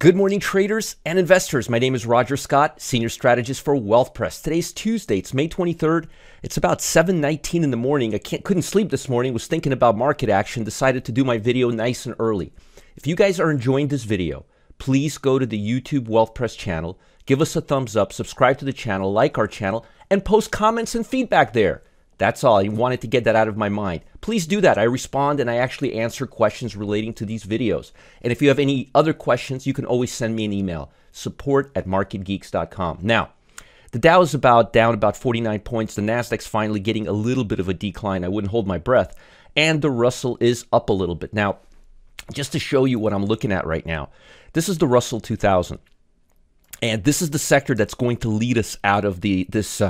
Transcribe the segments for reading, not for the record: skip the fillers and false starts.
Good morning, traders and investors. My name is Roger Scott, Senior Strategist for WealthPress. Today's Tuesday. It's May 23rd. It's about 7:19 in the morning. I couldn't sleep this morning, was thinking about market action, decided to do my video nice and early. If you guys are enjoying this video, please go to the YouTube WealthPress channel, give us a thumbs up, subscribe to the channel, like our channel, and post comments and feedback there. That's all. I wanted to get that out of my mind. Please do that. I respond and I actually answer questions relating to these videos. And if you have any other questions, you can always send me an email, support@marketgeeks.com. Now, the Dow is down about 49 points. The Nasdaq's finally getting a little bit of a decline. I wouldn't hold my breath. And the Russell is up a little bit. Now, just to show you what I'm looking at right now, this is the Russell 2000. And this is the sector that's going to lead us out of this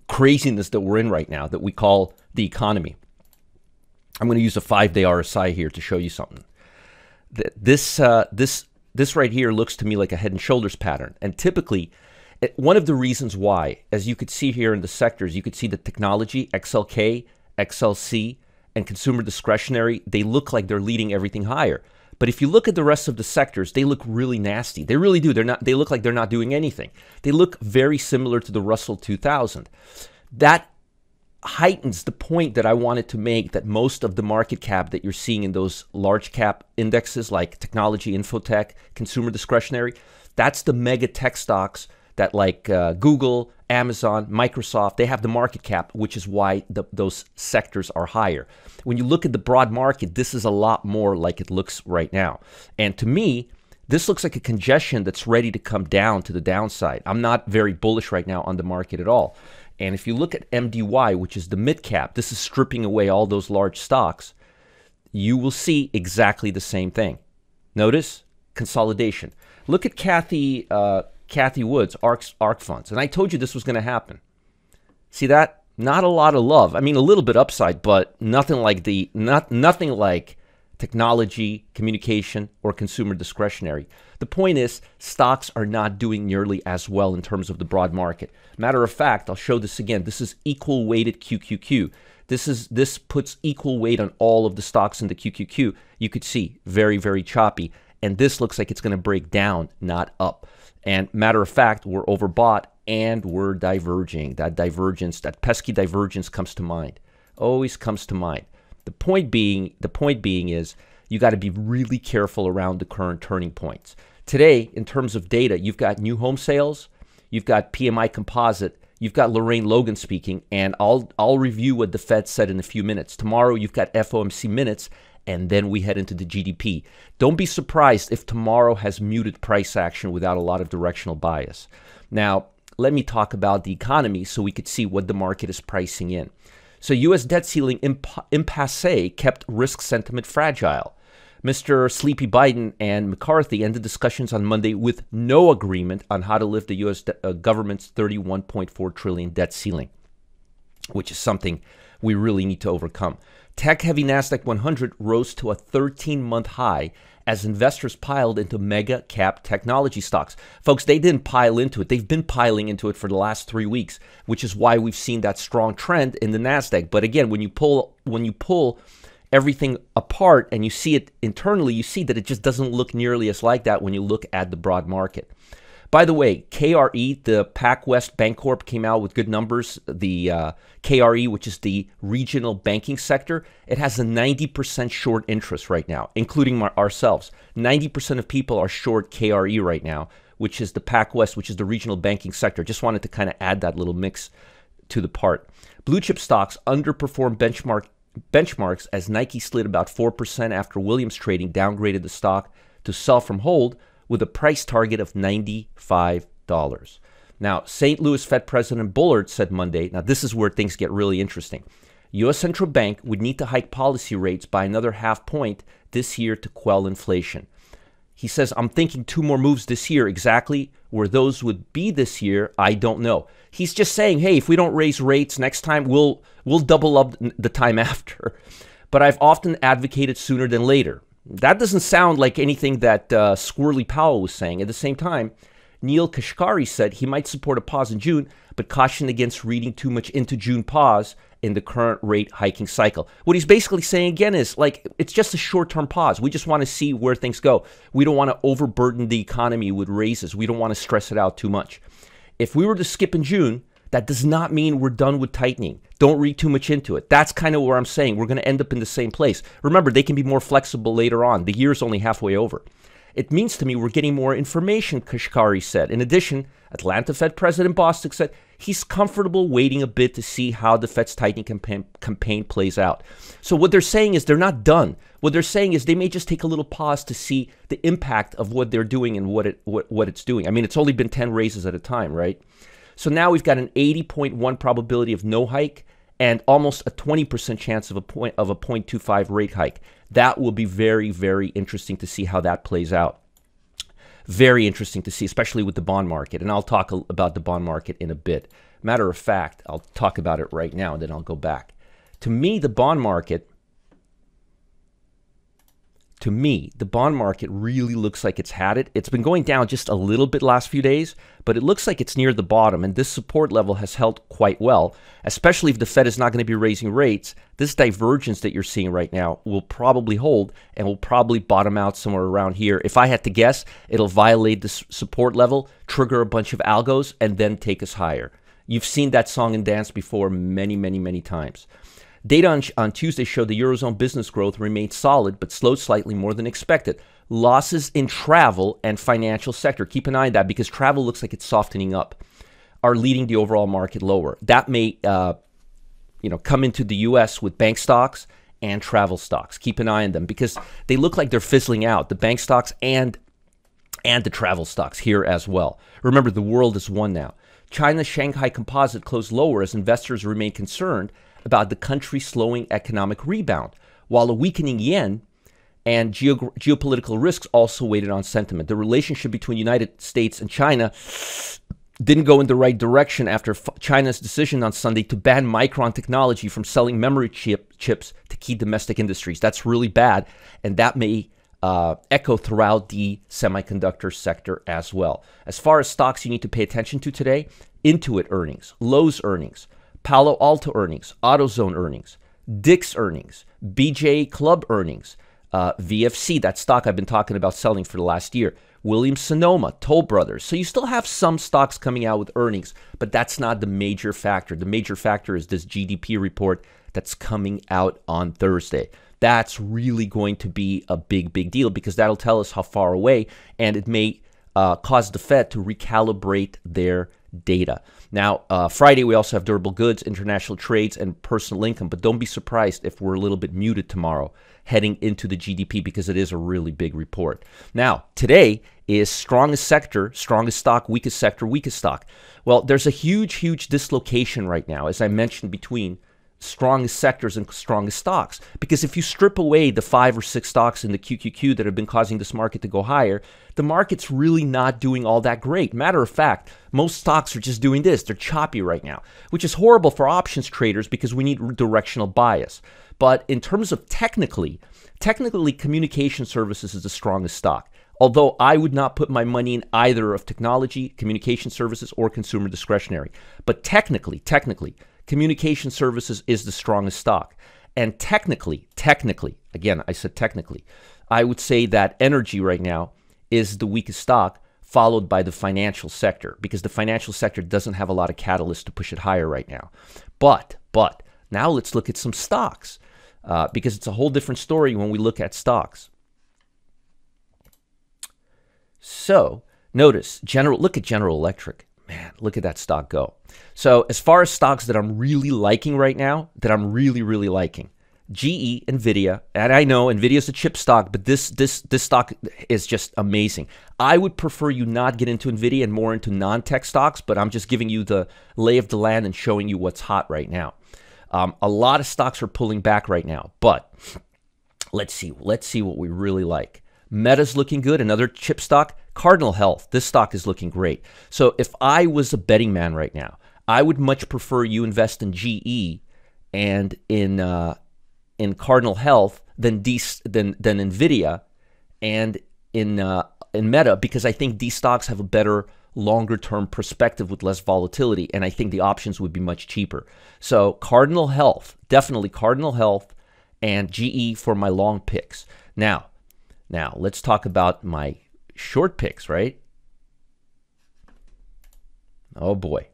craziness that we're in right now that we call the economy. I'm going to use a 5-day RSI here to show you something. This right here looks to me like a head and shoulders pattern. And typically, one of the reasons why, as you could see here in the sectors, you could see the technology, XLK, XLC, and consumer discretionary, they look like they're leading everything higher. But if you look at the rest of the sectors, they look really nasty. They really do. They look like they're not doing anything. They look very similar to the Russell 2000. That heightens the point that I wanted to make, that most of the market cap that you're seeing in those large cap indexes like technology, infotech, consumer discretionary, that's the mega tech stocks that like Google, Amazon, Microsoft, they have the market cap, which is why those sectors are higher. When you look at the broad market, this is a lot more like it looks right now. And to me, this looks like a congestion that's ready to come down to the downside. I'm not very bullish right now on the market at all. And if you look at MDY, which is the mid cap, this is stripping away all those large stocks, you will see exactly the same thing. Notice consolidation. Look at Kathy Wood's ARK funds. And I told you this was going to happen. See that? Not a lot of love. I mean, a little bit upside, but nothing like nothing like technology, communication, or consumer discretionary. The point is, stocks are not doing nearly as well in terms of the broad market. Matter of fact, I'll show this again. This is equal weighted QQQ. This puts equal weight on all of the stocks in the QQQ. You could see very, very choppy. And this looks like it's going to break down, not up. And matter of fact, we're overbought and we're diverging. That divergence, that pesky divergence comes to mind. Always comes to mind. The point being is you got to be really careful around the current turning points. Today, in terms of data, you've got new home sales, you've got PMI composite, you've got Lorraine Logan speaking, and I'll review what the Fed said in a few minutes. Tomorrow, you've got FOMC minutes, and then we head into the GDP. Don't be surprised if tomorrow has muted price action without a lot of directional bias. Now, let me talk about the economy so we could see what the market is pricing in. So U.S. debt ceiling impasse kept risk sentiment fragile. Mr. Sleepy Biden and McCarthy ended discussions on Monday with no agreement on how to lift the U.S. government's $31.4 trillion debt ceiling, which is something we really need to overcome. Tech-heavy Nasdaq 100 rose to a 13-month high as investors piled into mega-cap technology stocks. Folks, they didn't pile into it. They've been piling into it for the last 3 weeks, which is why we've seen that strong trend in the Nasdaq. But again, when you pull everything apart and you see it internally, you see that it just doesn't look nearly as like that when you look at the broad market. By the way, KRE, the PacWest Bancorp, came out with good numbers. The KRE, which is the regional banking sector, it has a 90% short interest right now, including ourselves. 90% of people are short KRE right now, which is the PacWest, which is the regional banking sector. Just wanted to kind of add that little mix to the part. Blue chip stocks underperformed benchmarks as Nike slid about 4% after Williams Trading downgraded the stock to sell from hold, with a price target of $95. Now, St. Louis Fed President Bullard said Monday, now this is where things get really interesting, U.S. Central Bank would need to hike policy rates by another half point this year to quell inflation. He says, I'm thinking 2 more moves this year. Exactly where those would be this year, I don't know. He's just saying, hey, if we don't raise rates next time, we'll double up the time after. But I've often advocated sooner than later. That doesn't sound like anything that Squirrely Powell was saying. At the same time, Neil Kashkari said he might support a pause in June, but cautioned against reading too much into June pause in the current rate hiking cycle. What he's basically saying again is, like, it's just a short-term pause. We just want to see where things go. We don't want to overburden the economy with raises. We don't want to stress it out too much. If we were to skip in June, that does not mean we're done with tightening. Don't read too much into it. That's kind of where I'm saying we're going to end up in the same place. Remember, they can be more flexible later on. The year's only halfway over. It means to me we're getting more information, Kashkari said. In addition, Atlanta Fed President Bostic said he's comfortable waiting a bit to see how the Fed's tightening campaign plays out. So what they're saying is they're not done. What they're saying is they may just take a little pause to see the impact of what they're doing and what it's doing. I mean, it's only been 10 raises at a time, right? So now we've got an 80.1 probability of no hike and almost a 20% chance of a 0.25 rate hike. That will be very, very interesting to see how that plays out. Very interesting to see, especially with the bond market. And I'll talk about the bond market in a bit. Matter of fact, I'll talk about it right now, and then I'll go back. To me, the bond market really looks like it's had it. It's been going down just a little bit last few days, but it looks like it's near the bottom, and this support level has held quite well, especially if the Fed is not going to be raising rates. This divergence that you're seeing right now will probably hold and will probably bottom out somewhere around here. If I had to guess, it'll violate this support level, trigger a bunch of algos, and then take us higher. You've seen that song and dance before many, many, many times. Data on Tuesday showed the Eurozone business growth remained solid, but slowed slightly more than expected. Losses in travel and financial sector, keep an eye on that because travel looks like it's softening up, are leading the overall market lower. That may come into the U.S. with bank stocks and travel stocks. Keep an eye on them because they look like they're fizzling out, the bank stocks and the travel stocks here as well. Remember, the world is one now. China's Shanghai Composite closed lower as investors remain concerned about the country's slowing economic rebound, while a weakening yen and geopolitical risks also weighed on sentiment. The relationship between the United States and China didn't go in the right direction after China's decision on Sunday to ban Micron technology from selling memory chips to key domestic industries. That's really bad, and that may echo throughout the semiconductor sector as well. As far as stocks you need to pay attention to today, Intuit earnings, Lowe's earnings, Palo Alto earnings, AutoZone earnings, Dick's earnings, BJ Club earnings, VFC, that stock I've been talking about selling for the last year, Williams-Sonoma, Toll Brothers. So you still have some stocks coming out with earnings, but that's not the major factor. The major factor is this GDP report that's coming out on Thursday. That's really going to be a big, big deal because that'll tell us how far away, and it may cause the Fed to recalibrate their data. Now, Friday, we also have durable goods, international trades, and personal income. But don't be surprised if we're a little bit muted tomorrow heading into the GDP because it is a really big report. Now, today is strongest sector, strongest stock, weakest sector, weakest stock. Well, there's a huge, huge dislocation right now, as I mentioned, between strongest sectors and strongest stocks. Because if you strip away the 5 or 6 stocks in the QQQ that have been causing this market to go higher, the market's really not doing all that great. Matter of fact, most stocks are just doing this. They're choppy right now, which is horrible for options traders because we need directional bias. But in terms of technically, communication services is the strongest stock. Although I would not put my money in either of technology, communication services, or consumer discretionary. But technically, communication services is the strongest stock. And technically, again, I said technically, I would say that energy right now is the weakest stock, followed by the financial sector, because the financial sector doesn't have a lot of catalysts to push it higher right now. But now let's look at some stocks, because it's a whole different story when we look at stocks. So notice, look at General Electric. Man, look at that stock go. So as far as stocks that I'm really liking right now, that I'm really, really liking, GE, NVIDIA, and I know NVIDIA's a chip stock, but this stock is just amazing. I would prefer you not get into NVIDIA and more into non-tech stocks, but I'm just giving you the lay of the land and showing you what's hot right now. A lot of stocks are pulling back right now, but let's see what we really like. Meta's looking good, another chip stock. Cardinal Health, this stock is looking great. So if I was a betting man right now, I would much prefer you invest in GE and in Cardinal Health than NVIDIA and in Meta, because I think these stocks have a better longer term perspective with less volatility. And I think the options would be much cheaper. So Cardinal Health, definitely Cardinal Health and GE for my long picks. Now let's talk about my short picks, right? Oh boy.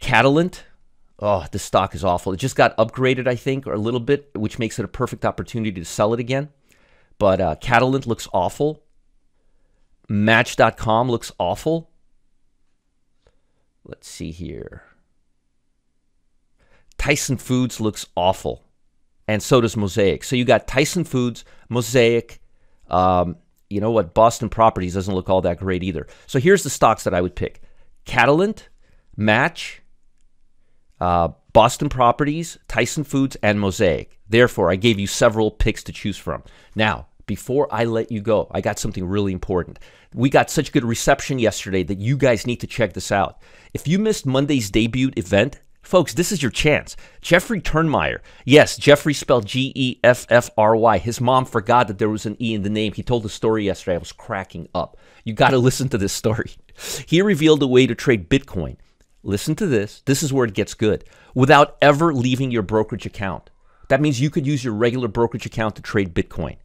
Catalent. Oh, this stock is awful. It just got upgraded, I think, or a little bit, which makes it a perfect opportunity to sell it again. But Catalent looks awful. Match.com looks awful. Let's see here. Tyson Foods looks awful. And so does Mosaic. So you got Tyson Foods, Mosaic. You know what? Boston Properties doesn't look all that great either. So here's the stocks that I would pick. Catalent, Match, Boston Properties, Tyson Foods, and Mosaic. Therefore, I gave you several picks to choose from. Now, before I let you go, I got something really important. We got such good reception yesterday that you guys need to check this out. If you missed Monday's debut event, folks, this is your chance. Jeffrey Turnmeyer. Yes, Jeffrey spelled G-E-F-F-R-Y. His mom forgot that there was an E in the name. He told the story yesterday. I was cracking up. You got to listen to this story. He revealed a way to trade Bitcoin. Listen to this. This is where it gets good. Without ever leaving your brokerage account. That means you could use your regular brokerage account to trade Bitcoin.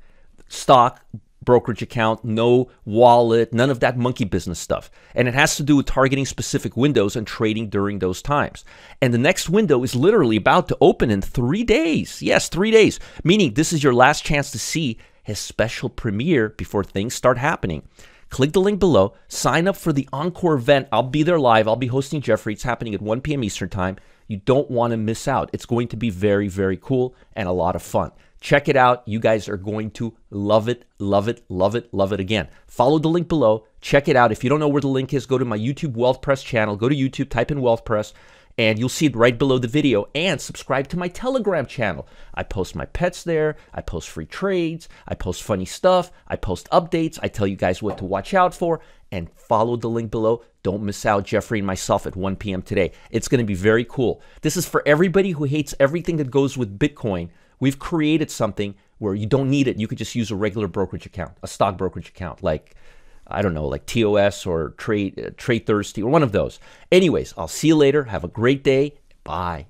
Stock, brokerage account, no wallet, none of that monkey business stuff. And it has to do with targeting specific windows and trading during those times. And the next window is literally about to open in 3 days. Yes, 3 days. Meaning this is your last chance to see his special premiere before things start happening. Click the link below, sign up for the Encore event. I'll be there live. I'll be hosting Jeffrey. It's happening at 1 p.m. Eastern time. You don't want to miss out. It's going to be very, very cool and a lot of fun. Check it out. You guys are going to love it, love it, love it, love it again. Follow the link below. Check it out. If you don't know where the link is, go to my YouTube Wealth Press channel. Go to YouTube, type in Wealth Press, and you'll see it right below the video. And subscribe to my Telegram channel. I post my pets there. I post free trades. I post funny stuff. I post updates. I tell you guys what to watch out for. And follow the link below. Don't miss out, Jeffrey and myself at 1 p.m. today. It's going to be very cool. This is for everybody who hates everything that goes with Bitcoin. We've created something where you don't need it. You could just use a regular brokerage account, a stock brokerage account, like, I don't know, like TOS or Trade Thirsty or one of those. Anyways, I'll see you later. Have a great day. Bye.